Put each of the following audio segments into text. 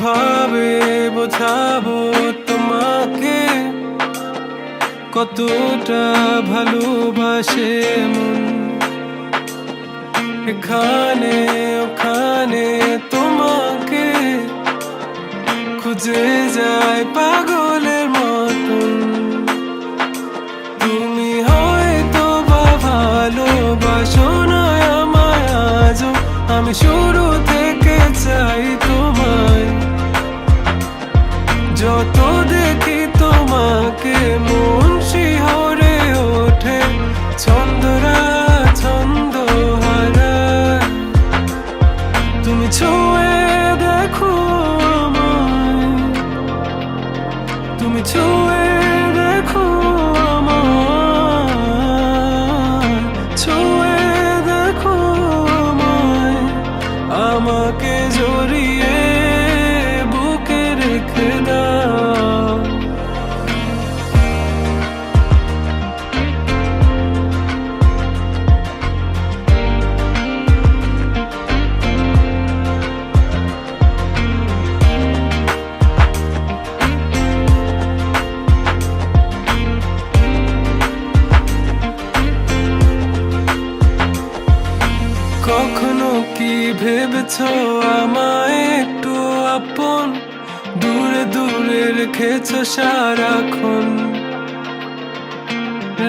কিভাবে বোঝাবো তোমাকে কতটা ভালোবাসে মন। এখানে ওখানে তোমাকে খুঁজে যায় পাগলের মতন। তুমি হয়তো বা ভালোবাসো না আমায় আজও, আমি শুরু থেকে চাই তোমায়। যত দেখি তোমাকে মন শিহরে ওঠে, ছন্দরা ছন্দ হারায়। তুমি ছুঁয়ে দেখো আমায়, তুমি ছুঁয়ে দেখো আমায়, ছুঁয়ে দেখো আমায়। আমাকে জড়িয়ে বুকে রেখে দাও। কখনো কি ভেবেছো আমায় একটু আপন, দূরে দূরে রেখেছো সারাক্ষণ।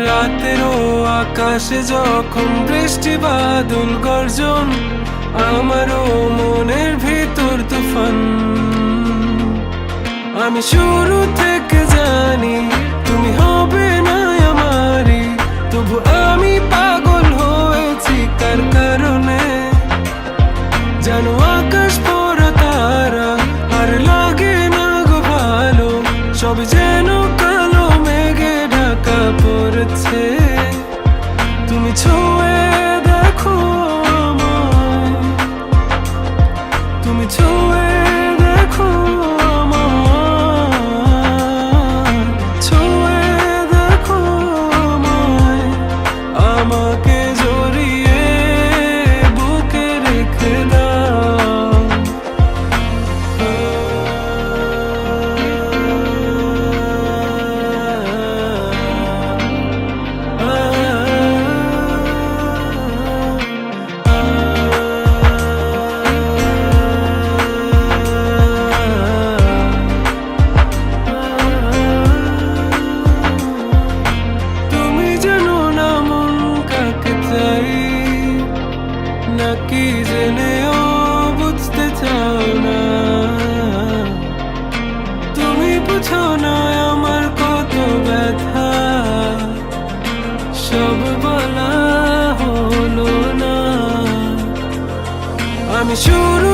রাতেরও আকাশে যখন বৃষ্টি বাদল গর্জন, আমারও মনের ভিতর তুফান। আমি শুরু থেকে জানি তুমি হবে না আমারই, তবু আমি পাগল হয়েছি কার কারণে। জানো আকাশ পড়া তারা আর লাগে না গো ভালো, সব যেন কালো মেঘে ঢাকা পড়েছে। তুমি ছুঁয়ে দেখো আমায়, তুমি ছুঁয়ে দেখো আমায়, ছুঁয়ে দেখো আমায়। আমাকে জড়িয়ে বুকে রেখে দাও। তুমি জানো না মন কাকে চাই, নাকি জেনেও বুঝতে চাও না। তুমি বুঝো না আমার কত ব্যথা, সব বলা হলো না। আমি শুরু